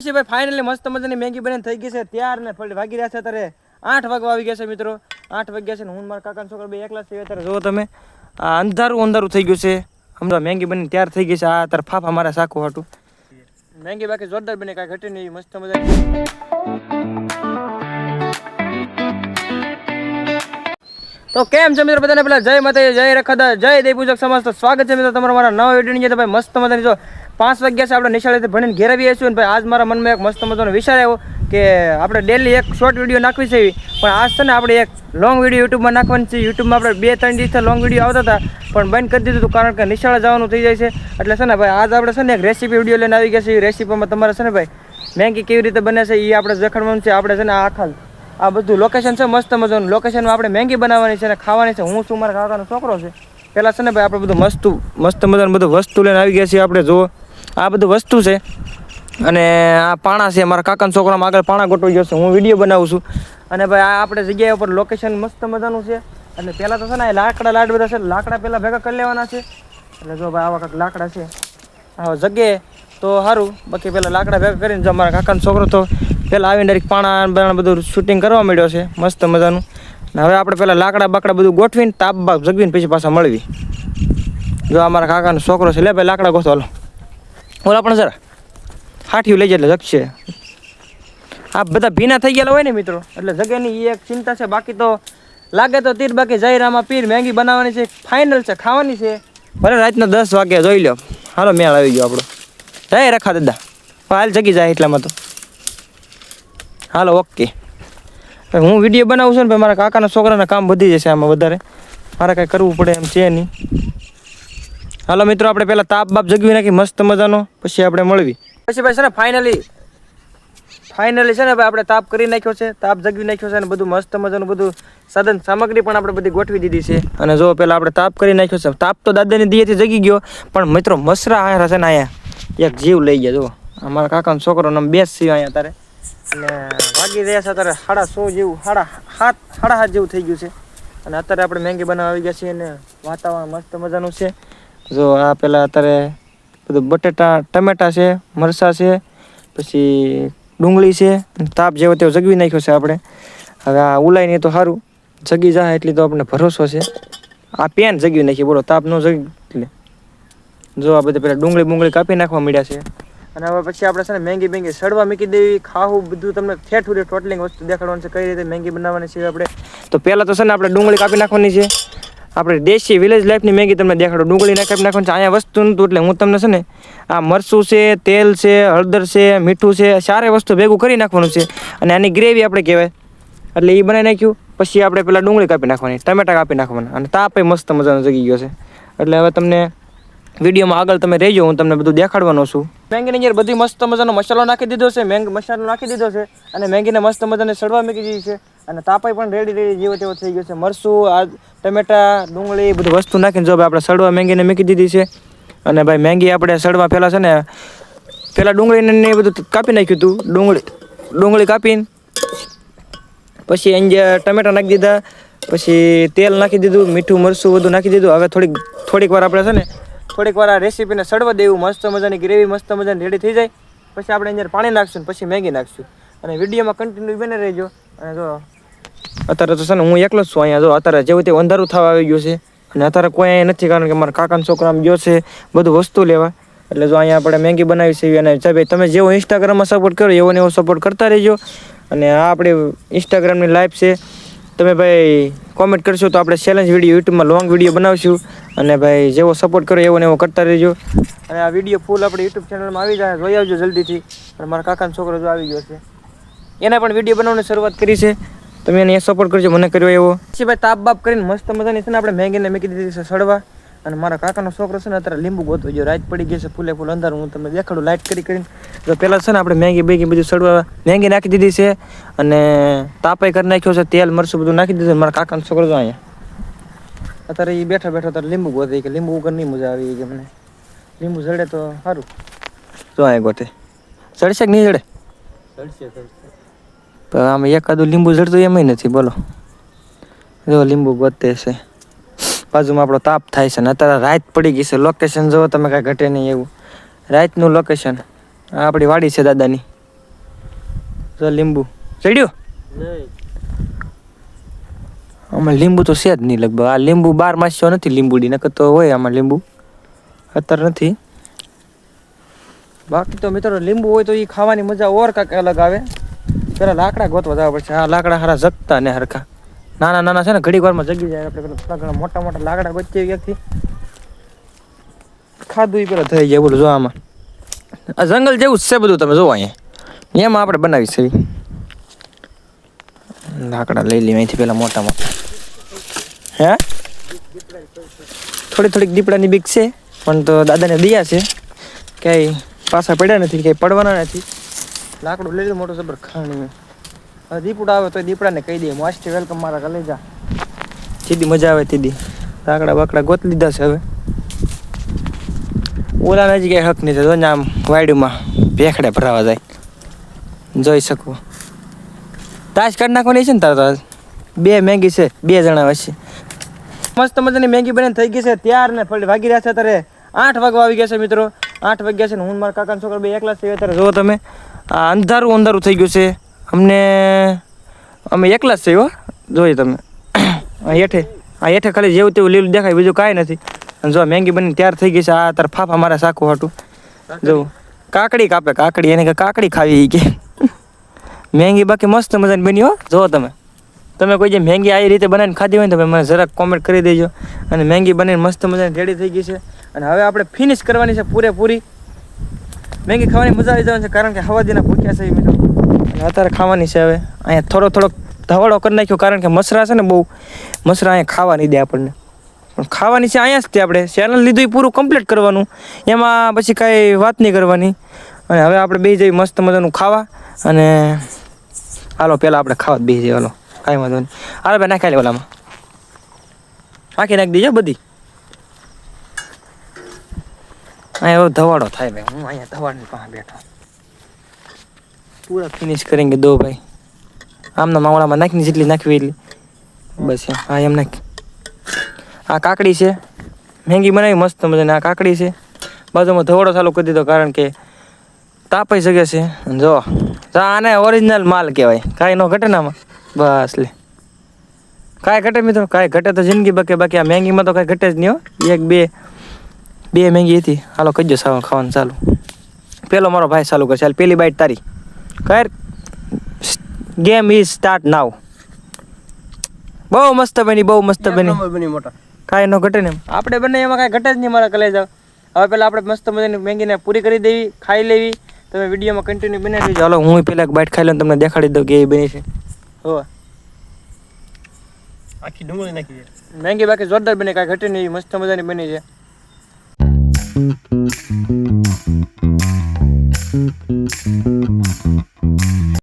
ભાઈ ફાઇનલી મસ્ત મજાની મેગી બની થઈ ગઈ છે તૈયાર ને ફળ વાગી રહ્યા છે અત્યારે 8 વાગવા આવી ગયા છે મિત્રો 8 વાગ્યા છે ને હું મારા કાકાના છોકરા બે એકલા છે અત્યારે જો તમે આ અંધારું થઈ ગયું છે હમણાં મેગી બની તૈયાર થઈ ગઈ છે આ અત્યારે ફાફા મારા સાકું હાટું મેગી બાકી જોરદાર બને કાંઈ ઘટી નહીં મસ્ત મજાની તો કેમ છે મિત્રો બધાને પેલા જય માતા જય રખાદા જય દેવ પૂજક સમાજ તો સ્વાગત છે મિત્રો તમારા મારા નવા વિડીયોની અંદર ભાઈ મસ્ત મજાની જો 5 વાગ્યા છે આપણે નિશાળેથી ભણીને ઘેર આવી આવીશું ને ભાઈ આજ મારા મનમાં એક મસ્ત મજાનો વિચાર આવ્યો કે આપણે ડેલી એક શોર્ટ વિડીયો નાખવી છે પણ આજ છે ને આપણે એક લોંગ વિડીયો યુટ્યુબમાં નાખવાની છે યુટ્યુબમાં આપણે 2-3 દિવસથી લોંગ વિડીયો આવતા હતા પણ બંધ કરી દીધું હતું કારણ કે નિશાળે જવાનું થઈ જાય છે એટલે છે ને ભાઈ આજ આપણે છે ને એક રેસીપી વિડીયો લઈને આવી ગયા છે એ રેસીપીમાં તમારે છે ને ભાઈ મેગી કેવી રીતે બને છે એ આપણે દેખાડવાનું છે આપણે છે ને આખા આ બધું લોકેશન છે મસ્ત મજાનું લોકેશનમાં આપણે મેગી બનાવવાની છે અને ખાવાની છે હું શું મારા કાકાનો છોકરો છે પહેલાં છે ને ભાઈ આપણે બધું મસ્ત મજાનું બધું વસ્તુ લઈને આવી ગયા છીએ આપણે જુઓ આ બધું વસ્તુ છે અને આ પાણા છે મારા કાકાના છોકરામાં આગળ પાણા ગોઠવી ગયો છે હું વિડીયો બનાવું છું અને ભાઈ આ આપણે જગ્યાએ ઉપર લોકેશન મસ્ત મજાનું છે એટલે પહેલાં તો છે ને લાકડા બધા છે લાકડા પહેલાં ભેગા કરી લેવાના છે એટલે જો ભાઈ આવા કંઈક લાકડા છે આવા જગ્યાએ તો સારું બાકી પહેલાં લાકડા ભેગા કરીને જો મારા કાકાનો છોકરો તો પહેલાં આવીને ડાયરેક્ટ પાણા બધું શૂટિંગ કરવા માંડ્યો છે મસ્ત મજાનું ને હવે આપણે પહેલાં લાકડા બાકડા બધું ગોઠવીને તાપ બાપ જગવીને પછી પાછા મળવી જો આ મારા કાકાનો છોકરો છે લે ભાઈ લાકડા ગોઠવો હાલો ઓલા પણ જરા હાઠિયું લઈ જાય એટલે જગશે આ બધા ભીના થઈ ગયેલા હોય ને મિત્રો એટલે જગ્યાની એ એક ચિંતા છે બાકી તો લાગે તો તીર બાકી જયરામાં પીર મેગી બનાવવાની છે ફાઇનલ છે ખાવાની છે ભલે રાતના 10 વાગે જોઈ લો હાલો મેળ આવી ગયો આપણો જય રખા દાદા હાલ જગી જાય એટલામાં તો હાલો ઓકે હું વિડીયો બનાવું છું ને ભાઈ મારા કાકાના છોકરાના કામ વધી જશે આમાં વધારે મારે કાંઈ કરવું પડે એમ છે નહીં હાલો મિત્રો આપણે પહેલાં તાપ બાપ જગવી નાખી મસ્ત મજાનો પછી આપણે મળવી પછી ભાઈ છે ને ફાઇનલી છે ને ભાઈ આપણે તાપ કરી નાખ્યો છે તાપ જગવી નાખ્યો છે અને બધું મસ્ત મજાનું બધું સાધન સામગ્રી પણ આપણે બધી ગોઠવી દીધી છે અને જો પહેલાં આપણે તાપ કરી નાખ્યો છે તાપ તો દાદાની દિયેથી જગી ગયો પણ મિત્રો મસરા આયા છે ને અહીંયા એક જીવ લઈ ગયા જો અમારા કાકાનો છોકરો ને બેસ છે અહીંયા તારે અને વાગી રહ્યા છે અત્યારે 6:30 જેવું 7:30 જેવું થઈ ગયું છે અને અત્યારે આપણે મેગી બનાવવા આવી ગયા છીએ અને વાતાવરણ મસ્ત મજાનું છે જો આ પેલા અત્યારે બધું બટેટા ટમેટા છે મરચાં છે પછી ડુંગળી છે તાપ જેવો તેવો જગવી નાખ્યો છે આપણે હવે આ ઉલાય નહીં તો સારું જગી જાય એટલી તો આપણને ભરોસો છે આ પેન જગવી નાખી બોલો તાપ ન જગી એટલે જો આ બધા પેલા ડુંગળી કાપી નાખવા મળ્યા છે અને હવે પછી આપણે છે ને મેગી સડવા મૂકી દેવી ખાવું બધું તમને ઠેઠું ટોટલિંગ વસ્તુ દેખાડવાનું છે કઈ રીતે મેગી બનાવવાની છે આપણે તો પહેલાં તો છે ને આપણે ડુંગળી કાપી નાખવાની છે આપણે દેશી વિલેજ લાઈફની મેગી તમને દેખાડો ડુંગળી કાપી નાખવાની છે અહીંયા વસ્તુ નહોતું એટલે હું તમને છે ને આ મરચું છે તેલ છે હળદર છે મીઠું છે સારી વસ્તુ ભેગું કરી નાખવાનું છે અને આની ગ્રેવી આપણે કહેવાય એટલે એ બનાવી નાખ્યું પછી આપણે પેલા ડુંગળી કાપી નાખવાની ટમેટા કાપી નાખવાના અને તાપે મસ્ત મજાનો જગી ગયો છે એટલે હવે તમને વિડીયોમાં આગળ તમે રહેજો હું તમને બધું દેખાડવાનો છું મેગીની અંદર બધી મસ્ત મજાનો મસાલો નાખી દીધો છે મસાલો નાખી દીધો છે અને મેગીને મસ્ત મજાને સડવા મૂકી દીધી છે અને તાપાઈ પણ રેડી જેવો તેવો થઈ ગયો છે મરચું આ ટમેટા ડુંગળી બધી વસ્તુ નાખીને જો ભાઈ આપણે સડવા મેગીને મૂકી દીધી છે અને ભાઈ મેગી આપણે સડવા પહેલાં છે ને પહેલાં ડુંગળીને બધું કાપી નાખ્યું હતું ડુંગળી કાપીને પછી અંદર ટમેટા નાખી દીધા પછી તેલ નાખી દીધું મીઠું મરચું બધું નાખી દીધું હવે થોડીક વાર આપણે છે ને થોડીક વાર આ રેસીપીને સડવા દેવું મસ્ત મજાની ગ્રેવી મસ્ત મજાની રેડી થઈ જાય પછી આપણે અંદર પાણી નાખશું પછી મેગી નાખશું અને વિડીયોમાં કન્ટિન્યુ બને રહેજો અને જો અત્યારે તો છે ને હું એકલો જ છું અહીંયા જો અત્યારે જેવું તે અંધારું થવા આવી ગયું છે અને અત્યારે કોઈ અહીંયા નથી કારણ કે મારા કાકાના છોકરા ગયો છે બધું વસ્તુ લેવા એટલે જો અહીંયા આપણે મેગી બનાવી છે અને ભાઈ તમે જેવો ઇન્સ્ટાગ્રામમાં સપોર્ટ કરો એવો ને એવો સપોર્ટ કરતા રહેજો અને આ આપણી ઇન્સ્ટાગ્રામની લાઈવ છે તમે ભાઈ કોમેન્ટ કરશો તો આપણે ચેલેન્જ વિડીયો યુટ્યુબમાં લોંગ વિડીયો બનાવશું અને ભાઈ જેવો સપોર્ટ કરો એવો ને એવો કરતા રહેજો અને આ વિડીયો ફૂલ આપણે યુટ્યુબ ચેનલમાં આવી જાય જોઈ આવજો જલ્દીથી અને મારા કાકાનો છોકરો જો આવી ગયો છે એને પણ વિડીયો બનાવવાની શરૂઆત કરી છે તમે એને સપોર્ટ કરજો મને કર્યો એવો પછી ભાઈ તાપ બાપ કરીને મસ્ત મજાની છે ને આપણે મેગીને મૂકી દીધી છે સડવા અને મારા કાકાનો છોકરો છે ને અત્યારે લીંબુ ગોતવો જો રાત પડી ગઈ છે ફૂલે ફૂલ અંધારું હું તમને દેખાડું લાઇટ કરીને તો પહેલાં છે ને આપણે મેગી બધું સડવા મેગી નાખી દીધી છે અને તાપાઈ કરી નાખ્યો છે તેલ મરચું બધું નાખી દીધું મારા કાકાનો છોકરો જો અહીંયા અત્યારે એ બેઠા અત્યારે લીંબુ ગોતે કે લીંબુ વગર નહીં મજા આવી કે મને લીંબુ જડે તો સારું જો અહીંયા ગોતે ચડશે કે નહીં ચડે પણ આમાં એકાદું લીંબુ જડતું એમ નથી બોલો જો લીંબુ ગોતે છે બાજુમાં આપણો તાપ થાય છે ને અત્યારે રાત પડી ગઈ છે લોકેશન જુઓ તમે કાંઈ ઘટે નહીં એવું રાતનું લોકેશન આ આપણી વાડી છે દાદાની જો લીંબુ ચડ્યું આમાં લીંબુ તો છે જ નહીં લગભગ. આ લીંબુ 12 માસ્યો નથી લીંબુડી, નકર તો હોય આમાં લીંબુ, અત્યારે નથી. બાકી તો મિત્રો લીંબુ હોય તો એ ખાવાની મજા ઓર કાંઈક અલગ આવે. પેલા લાકડા ગોતવા જવા પડશે. આ લાકડા હારા જગતા ને હરખા નાના નાના છે ને, ઘડીક વારમાં જગી જાય. આપણે પેલા થોડા ઘણા મોટા મોટા લાકડા ગોતીએ ક્યાંકથી, ખાધું એ પેલા થઈ જાય. બોલું જો આમાં આ જંગલ જેવું જ છે બધું, તમે જોવો અહીંયા. એમાં આપણે બનાવી છે લાકડા લઈ લઈએ અહીંથી પેલા મોટા મોટા. હે થોડી થોડીક દીપડાની બીક છે, પણ તો દાદાને દિયા છે, ક્યાંય પાછા પડ્યા નથી, ક્યાંય પડવાના નથી. લાકડું લઈ લો મોટું જબર ખાણી. હવે દીપડા આવે તો દીપડાને કહી દઈએ મોસ્ટ વેલકમ મારા કલેજા. સીધી મજા આવે તીધી. લાકડા બાકડા ગોત લીધા છે. હવે ઓલાને હજી ક્યાંય હક નહીં થતો. આમ વાયડુમાં ભેખડે ભરાવા જાય, જોઈ શકો. તાશ કાઢ નાખવાની છે ને તાર તો. 2 મેગી છે, 2 જણા વચ્ચે. મસ્ત મજાની મેગી બને થઈ ગઈ છે ત્યાર ને. ફરી વાગી રહ્યા છે અત્યારે 8 વાગવા આવી ગયા છે મિત્રો. 8 વાગ્યા છે ને હું મારા કાકાના છોકરા બે એકલા છે અત્યારે. જો તમે આ અંધારું અંધારું થઈ ગયું છે. અમે એકલા જ છે હો. જોઈએ તમે હેઠે ખાલી જેવું તેવું લીલું દેખાય, બીજું કાંઈ નથી. અને જો મેગી બની તૈયાર થઈ ગઈ છે. આ તાર ફાફા મારા સાકું હાટું જો કાકડી કાપે, કાકડી એને કે કાકડી ખાવી કે મેગી બાકી મસ્ત મજાની બની હો. જો તમે કોઈ જે મેગી આવી રીતે બનાવીને ખાધી હોય ને તમે મને જરાક કોમેન્ટ કરી દેજો. અને મેગી બનીને મસ્ત મજાની રેડી થઈ ગઈ છે. અને હવે આપણે ફિનિશ કરવાની છે પૂરેપૂરી. મેગી ખાવાની મજા આવી જવાની છે, કારણ કે હવા દીના ભૂખ્યા છે મિત્રો. અને અત્યારે ખાવાની છે. હવે અહીંયા થોડોક ધવાડો કરી નાખ્યો, કારણ કે મસરા છે ને બહુ મસરા અહીંયા ખાવા નહીં દે આપણને. પણ ખાવાની છે અહીંયા જ તે. આપણે ચેનલ લીધું એ પૂરું કમ્પ્લીટ કરવાનું, એમાં પછી કાંઈ વાત નહીં કરવાની. અને હવે આપણે બે જઈએ મસ્ત મજાનું ખાવા. અને હાલો પહેલાં આપણે ખાવા જ બે જઈએ. હાલો કાંઈ વાંધો નહીં. હાલો ભાઈ નાખી લે ઓલામાં, નાખી દીજો બધી. અહીંયા એવો ધવાડો થાય ભાઈ. હું અહીંયા ધવાડની પાસે બેઠો. પૂરા ફિનિશ કરેંગે દો ભાઈ. આમના માવડામાં નાખીને જેટલી નાખવી એટલી બસ. હા એમ નાખ. આ કાકડી છે, મેગી બનાવી મસ્ત મજાની. આ કાકડી છે, બાજુમાં ધવાડો ચાલુ કરી દીધો, કારણ કે તાપાઈ શકે છે. જો આને ઓરિજિનલ માલ કહેવાય, કાંઈ ન ઘટે ને આમાં. બસ લે કાંઈ ઘટે મિત્રો, કાંઈ ઘટે તો જિંદગી બકે. બાકી આ મેગીમાં તો કાંઈ ઘટે જ નહીં હો. 1 2 મેગી હતી. હાલો કહીજો સાવ ખાવાનું ચાલુ. પેલો મારો ભાઈ ચાલુ કરશે. હાલ પેલી બાઈટ તારી કર. Game is start now. બહુ મસ્ત બની, બહુ મસ્ત બની. કાંઈ ન ઘટે ને આપણે બંને એમાં કાંઈ ઘટે જ નહીં મારા કલેજા. હવે પહેલાં આપણે મસ્ત મજાની મેગીને પૂરી કરી દેવી, ખાઈ લેવી. તમે વિડીયોમાં કન્ટિન્યુ બનાવી દેજો. હાલો હું પહેલાં એક બાઈટ ખાઈ લઉં, તમને દેખાડી દઉં કે એ બની છે. હો આખી ડુંગળી નાખી દે. મેગી બાકી જોરદાર બની, કાંઈ ઘટે નહીં, મસ્ત મજાની બની છે.